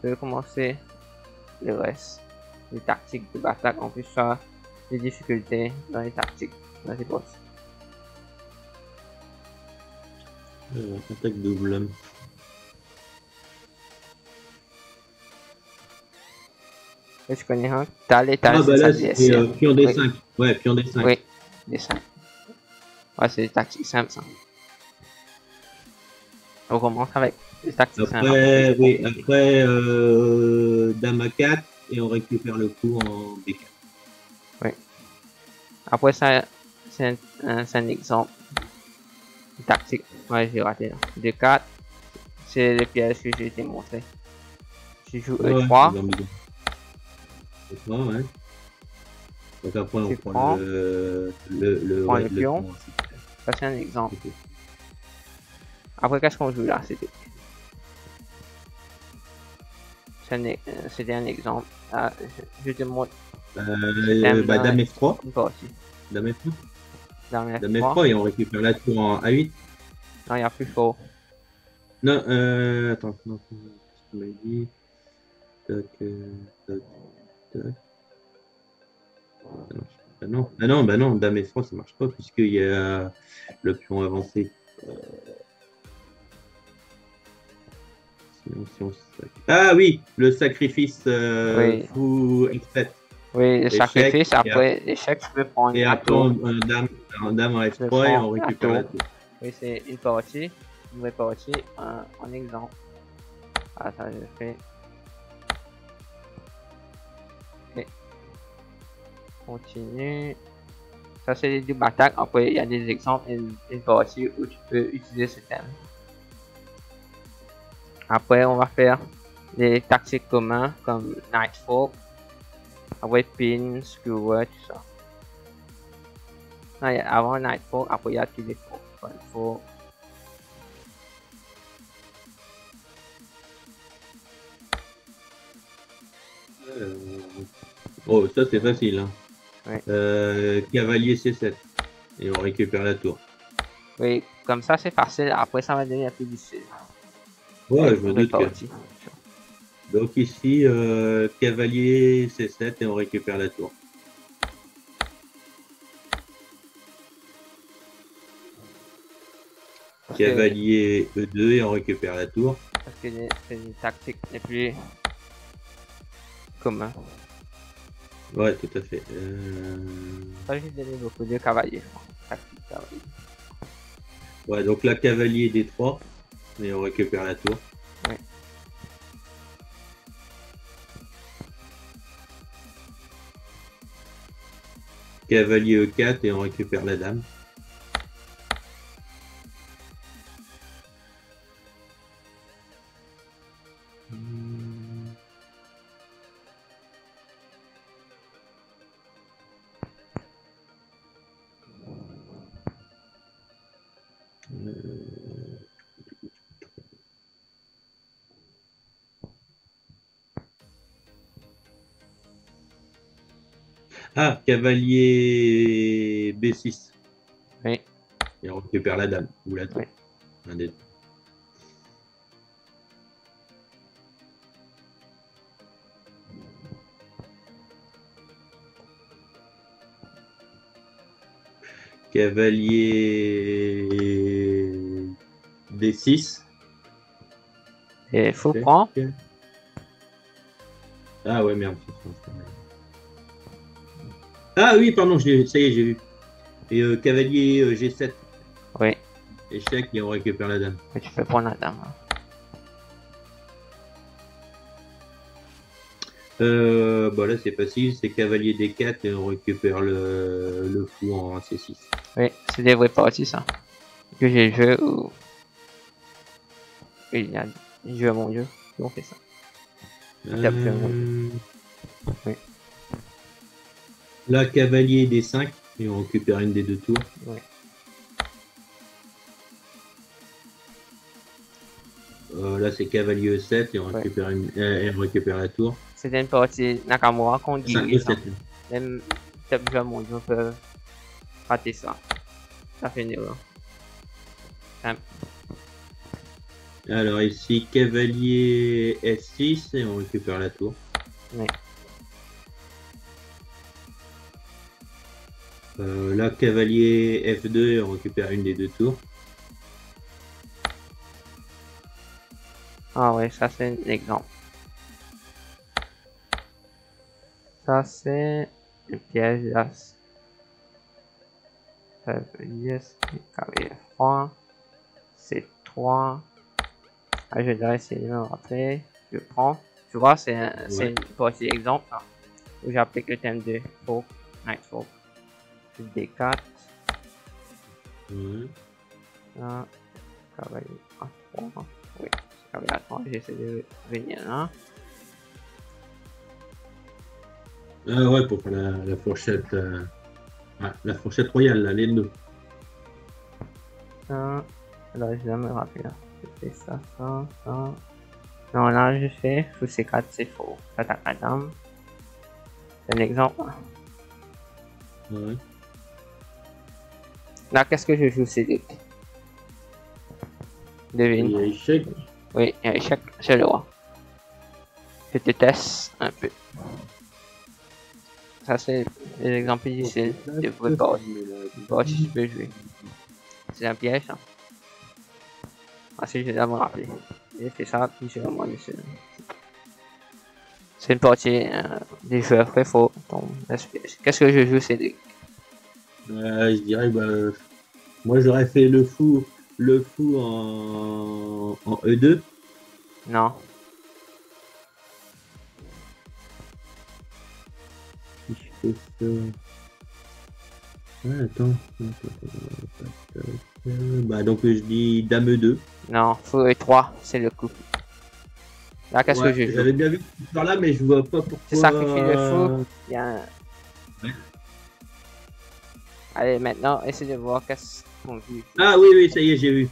peut commencer le reste des tactiques de bataille. En plus, ça, les difficultés dans les tactiques. Là, c'est bon. Attaque double. Je connais un. T'as l'étage. Ah, bah là, c'est pion D5. Ouais, pion D5. Oui, D5. Ouais, c'est des tactiques simples, ça. On commence avec les tactiques simples. Après, oui, après Dame à 4 et on récupère le coup en B4. Oui. Après ça, c'est un exemple tactique. Ouais, j'ai raté là. D4, c'est les pièges que j'ai été montré. Je joue E3. E3, ouais. Donc après, on prend prends le pion. Ça, c'est un exemple. Okay. Après, qu'est-ce qu'on joue là? C'était un exemple. Ah, je te montre. Dame F3. Dame F3. Dame F3 et on récupère la tour en A8. Non, il y a plus fort. Non, attends, non, qu'est-ce qu'on m'a dit? Tac, tac, tac. Ah non, bah non, Dame F3 ça marche pas puisqu'il y a le pion avancé. Ah oui, le sacrifice fou extrait. Oui, le sacrifice, après l'échec, tu peux prendre un tour. Dame en F3 et on récupère la tour. Oui, c'est une partie, une vraie partie, en exemple. Ah, ça, je fais. Ok. Continue. Ça, c'est les deux batailles. Après, il y a des exemples, une partie où tu peux utiliser ce thème. Après, on va faire des tactiques communs comme Nightfall. Après, Pin, Skewer, tout ça. Non, avant Nightfall, après, il y a tous les forts. Oh, ça c'est facile. Hein. Oui. Cavalier C7. Et on récupère la tour. Oui, comme ça c'est facile. Après, ça va devenir plus difficile. Ouais, je me doute que... Donc ici, cavalier C7 et on récupère la tour. Cavalier E2 et on récupère la tour. Parce que c'est une tactique les plus commun. Ouais, tout à fait. Ça, j'ai donné beaucoup de cavaliers. Tactique cavalier. Ouais, donc là, cavalier D3 et on récupère la tour. Ouais. Cavalier E4 et on récupère la dame. Ah, cavalier B6. Oui. Et on récupère la dame ou la tour. Oui. Un des deux. Cavalier D6. Et faut prendre. Ah ouais, merde. Ah oui, pardon, ça y est, j'ai vu. Et cavalier G7. Oui. Échec et on récupère la dame. Mais tu peux prendre la dame. Bah là c'est facile, c'est cavalier D4 et on récupère le fou en C6. Oui, c'est des vraies parties ça. Que j'ai joué où il y a joué à mon jeu, on fait ça. Oui. Là cavalier D5 et on récupère une des deux tours. Oui. Là c'est cavalier E7 et on récupère on récupère la tour. C'était une partie Nakamura contre Guy. Même top joueurs mondiaux peuvent rater ça. Ça fait une erreur. Alors ici, cavalier F6 et on récupère la tour. Oui. Là, cavalier F2 et on récupère une des deux tours. Ah ouais, ça c'est un exemple. Ça c'est un piège d'as. Yes, cavalier F3. C3. Ah, je vais essayer de me rappeler. Je prends. Tu vois, c'est Ouais. une partie exemple hein, où j'applique le thème de Folk, Night Folk. Je D4. Ouais. Là, cavalier A3. Oui, cavalier A3. J'essaie de venir là. Ah ouais, pour faire la fourchette. La fourchette royale, là, les deux. Ça. Alors, je dois me rappeler là. Je fais ça, ça, ça. Non, là, je fais sous C4, c'est faux. J'attaque la dame. C'est un exemple. Ouais. Là, qu'est-ce que je joue, Cédric? Il y a Devine. échec. Oui, il y a échec, c'est le roi. Je te teste un peu. Ça, c'est des exemples difficiles de vraies parties. Parties, tu peux jouer. C'est un piège, hein. Ensuite, je dois me rappeler. J'ai fait ça, puis je vais moi dessus. C'est une partie des joueurs très forts. Qu'est-ce que je joue, Cédric? Je dirais, bah, moi j'aurais fait le fou en E2. Non. Si je fais ça. Ah, attends. Bah, donc je dis Dame E2. Non, fou E3, c'est le coup. Là, qu'est-ce que Ouais, je joue? j'avais bien vu par là, mais je vois pas Tu pourquoi. sacrifies le fou. Il y a un... Ouais. Allez, maintenant, essaie de voir qu'est-ce qu'on joue. Ah oui, oui, ça y est, j'ai vu.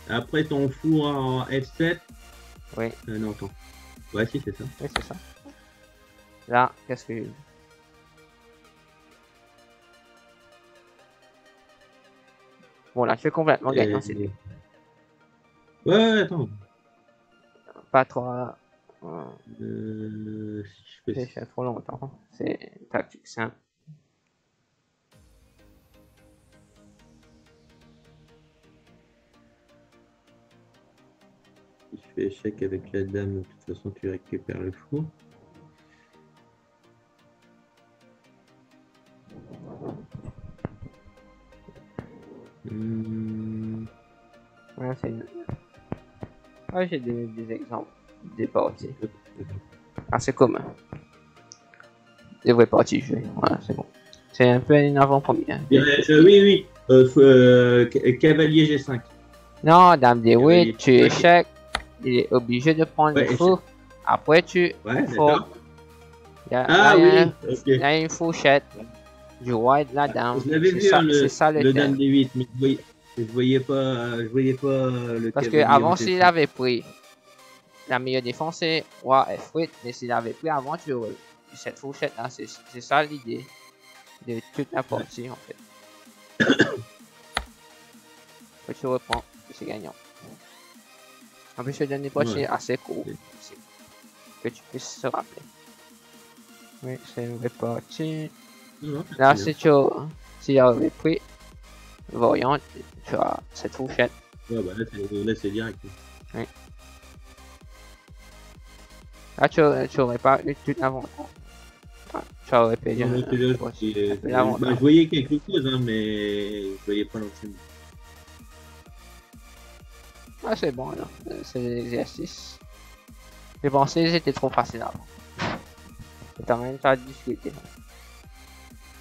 Après ton fou en F7. Oui, Non, attends. Ouais, si, c'est ça. oui, c'est ça. Là, qu'est-ce que je joue? Bon, là, je suis complètement gagnant, c'est Ouais, ouais, attends. pas trop. Si je J'ai fais fait trop longtemps. C'est une tactique simple. Si je fais échec avec la dame, de toute façon, tu récupères le fou. Ouais, c'est une... Ouais, j'ai des exemples des parties. Ah, c'est commun. Des vraies parties jouées. Voilà, c'est bon. C'est un peu une avant-première. Oui, oui. Cavalier G5. Non, dame des 8, Cavalier tu G5. échec. Il est obligé de prendre le Ouais, fou. Après, tu ouais, faut. d'accord. Là, Ah oui, ok. il y a une fourchette du roi et de la dame. Je l'avais vu, hein, C'est ça le le dame thème. D8, mais je voyais pas le Parce que cavalier en avant, s'il G5. avait pris la meilleure défense, c'est roi F8. Mais s'il avait pris avant, tu aurais cette fourchette là. C'est ça l'idée de toute la partie en fait. Que tu reprends, c'est gagnant. En plus, je donne des parties Ouais. assez courtes que tu puisses se rappeler. Oui, c'est une vraie partie. Non, Là, c'est bien. si j'avais pris Voyant, tu as cette fourchette. Ouais, bah là, c'est direct. Oui. Là, tu aurais pas eu tout l'avantage. Tu aurais perdu Non, un moi, c'est là, peu bah, l'avantage. je voyais quelque chose, hein, mais je voyais pas l'enchaînement. Ah, c'est bon, là. C'est des exercices. J'ai pensé que c'était trop facile avant. C'est quand même pas discuter.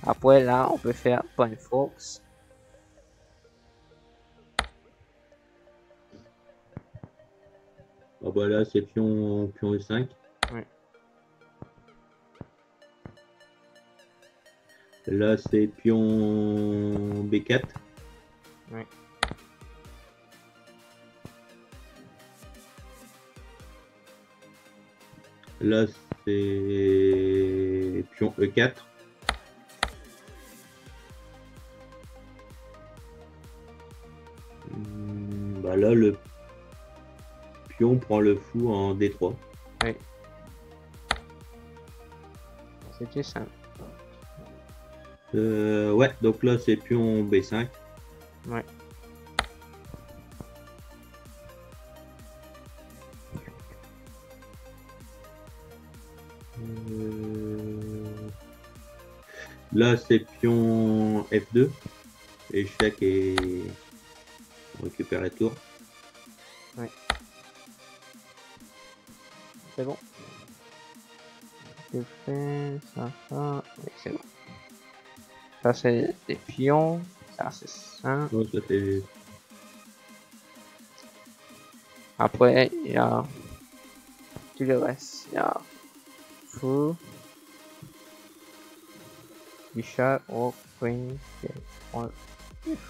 Après, là, on peut faire Point Fox. Ah bah là, c'est pion E5. Oui. Là, c'est pion B4. Oui. Là, c'est pion E4. Bah là, pion prend le fou en D3. Oui. C'était simple. Ouais, donc là c'est pion B5. Ouais. Là c'est pion F2. Échec et on récupère la tour. Ouais. C'est bon. Je fais ça, ça. Oui, c'est bon. Ça c'est des pions. Ça c'est ça. Donc, ça fait... Après il y a tout le reste. Il y a fou, Bishop, Rook, Queen,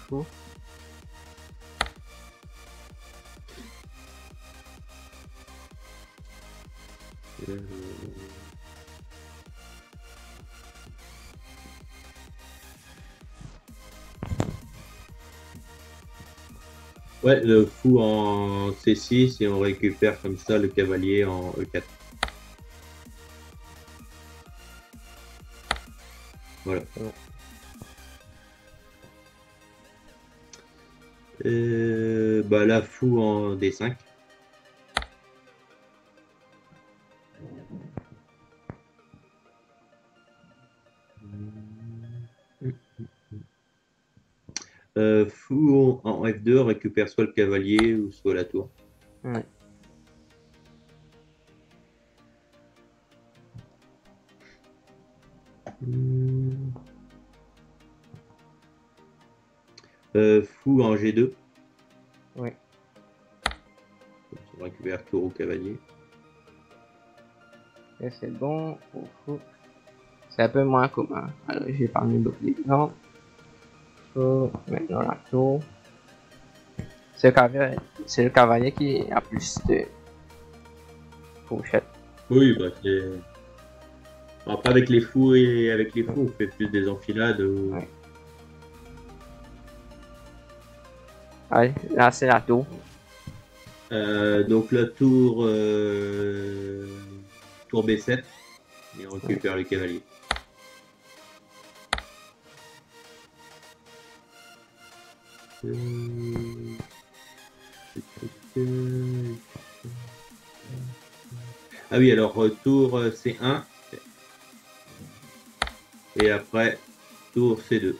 fou. Ouais, le fou en C6 et on récupère comme ça le cavalier en E4. Voilà. Bah là, fou en D5. Fou en F2 récupère soit le cavalier ou soit la tour. Ouais. Fou en G2. Oui. On récupère tour ou cavalier. Et c'est bon. Fou. C'est un peu moins commun. Alors j'ai parmi d'autres exemples. Maintenant la tour. C'est le cavalier qui a plus de fourchettes. Oui, bah c'est. Après, avec les fous et avec les fous, on fait plus des enfilades. Oui. Allez, là c'est la tour. Donc la tour, tour B7 et on récupère le cavalier. Ah oui, alors tour C1 et après tour C2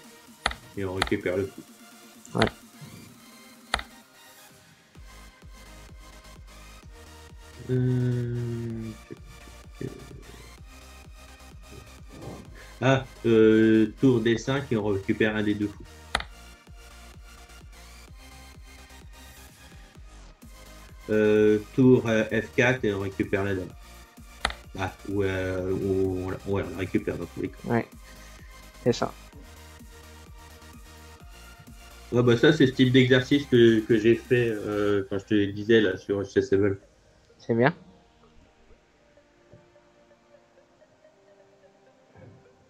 et on récupère le coup. Ouais. Ah, tour D5 et on récupère un des deux fous. Tour F4 et on récupère la dame. Ah, ouais, on la récupère dans tous les cas. Ouais, c'est ça. Ouais, bah ça, c'est ce type d'exercice que j'ai fait quand je te disais là sur HC7. C'est bien.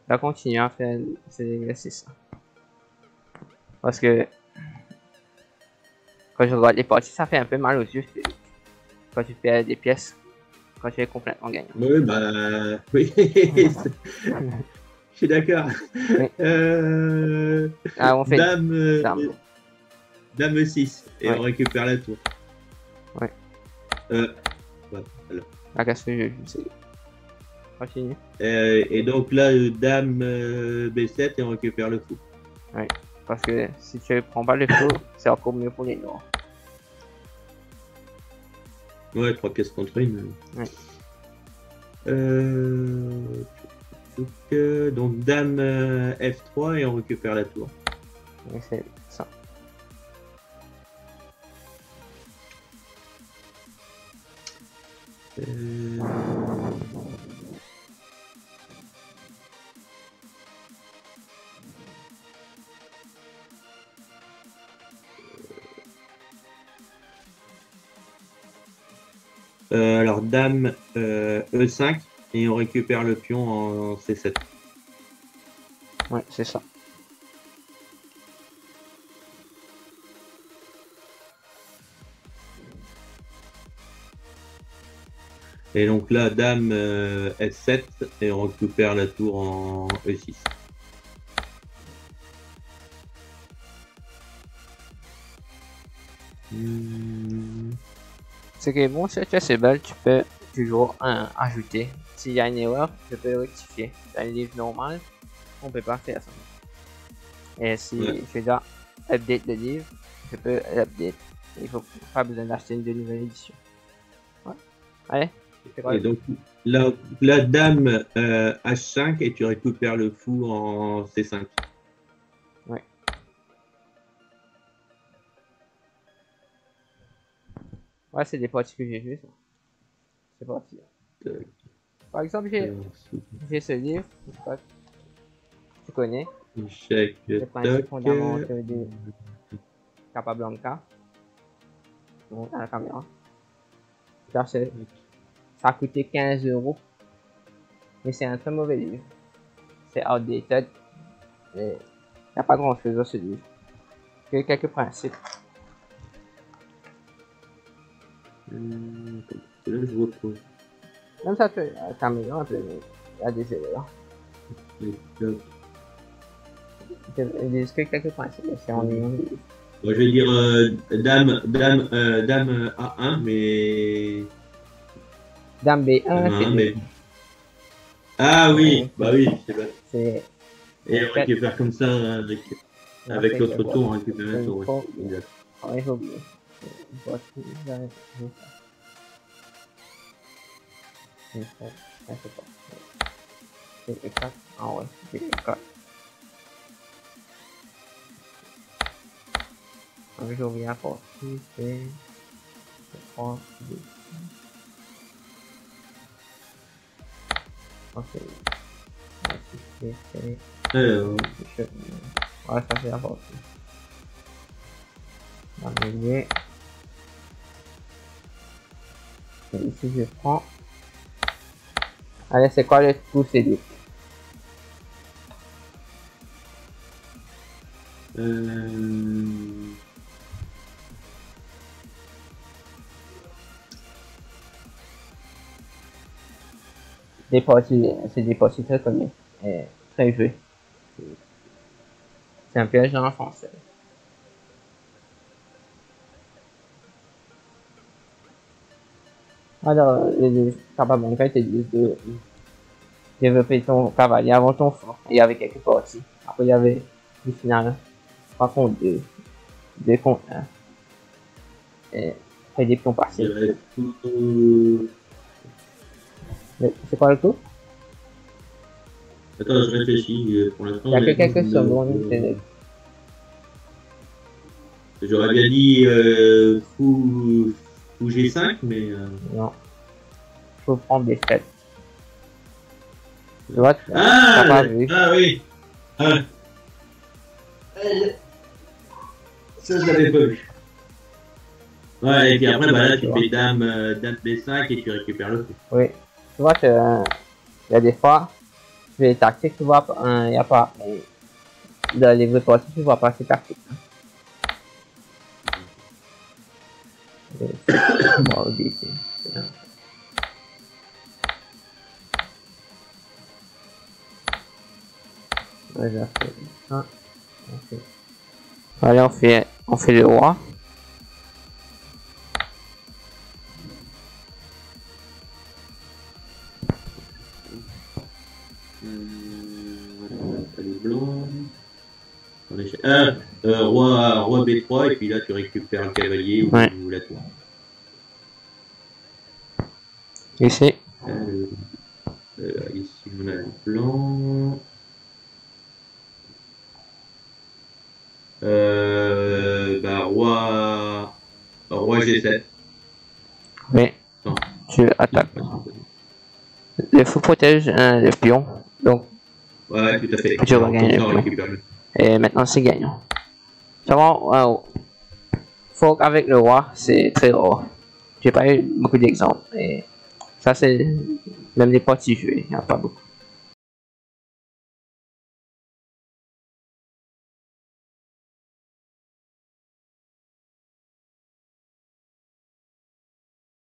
Là, continue à faire ces exercices. Parce que quand je regarde les parties, ça fait un peu mal aux yeux quand tu perds des pièces, quand tu es complètement gagnant. Oui, bah oui, je suis d'accord. Oui. Ah, on fait dame, dame. dame 6 et Ouais. on récupère la tour. Ouais. Voilà. Ah, qu'est-ce que je sais. Continue. Et donc là, dame B7 et on récupère le fou. Ouais. Parce que si tu prends pas le fou, c'est encore mieux pour les noirs. Ouais, 3 pièces contre une. Ouais. Donc dame F3 et on récupère la tour. Ouais, c'est ça. Alors dame E5 et on récupère le pion en C7. Ouais, c'est ça. Et donc là, dame F7 et on récupère la tour en E6. Ce qui est bon, c'est que c'est belle, tu peux toujours ajouter. S'il y a une erreur, je peux rectifier. Dans le livre normal, on peut pas faire ça. Et si je dois update le livre, je peux l'update. Il faut pas besoin d'acheter une nouvelle édition. Ouais. Allez. Et donc la dame H5 et tu récupères le fou en C5. Ouais. Ouais, c'est des parties que j'ai vues, ça. C'est parti. Par exemple, j'ai ce livre, je sais pas, tu connais. Échec, le principe fondamental de Capablanca. Donc, à la caméra. Ça a coûté 15 €. Mais c'est un très mauvais livre. C'est outdated. Il n'y a pas grand chose dans ce livre. Il y a quelques principes. Là, je vois pas. Même ça, la caméra, un peu, il y a des erreurs. Il y a quelques principes, mais c'est en ligne. Moi, je vais dire dame A1, mais. Dame B1, c'est mais... Ah oui, bah oui, c'est vrai. Et on récupère comme ça avec l'autre tour, on récupère un tour. Il faut oublier. C'est exact. Ah ouais, c'est exact. Je reviens pour 6, c'est 3, 2. Ok. Ouais, ça c'est la partie. On va gagner. Et ici je prends. Allez, c'est quoi le coup c'est dit? Des parties, c'est des parties très connues et très jouées. C'est un piège en français. Alors, les Capablanca te disent de développer ton cavalier avant ton fort. Il y avait quelques parties. Après, il y avait du final 3 contre 2, 2 contre 1. Et après, des pions passés. C'est quoi le coup? Attends, je réfléchis pour l'instant. Il y a que quelques secondes. J'aurais bien dit fou G5, mais. Non. Il faut prendre des 7. Tu vois, t'as pas vu. Ah oui. Ça, je l'avais pas vu. Ouais, et puis après, bah là, tu fais dame B5 et tu récupères le coup. Oui. Tu vois que il y a des fois, les tactiques, tu vois, il n'y a pas. Dans les vraies parties, tu vois pas ces tactiques. Allez, on fait le roi. Roi B3 et puis là tu récupères le cavalier ou la tour. Ici. Ici on a le plan. Roi G7. Oui. Non. Tu attaques. Le fou protège le pion. Donc. Ouais, tout à fait. Tu regagnes le pion. Et maintenant c'est gagnant. Ça va, faut qu'avec le roi, c'est très rare. J'ai pas eu beaucoup d'exemples. Et ça, c'est même les parties jouées, il n'y a pas beaucoup.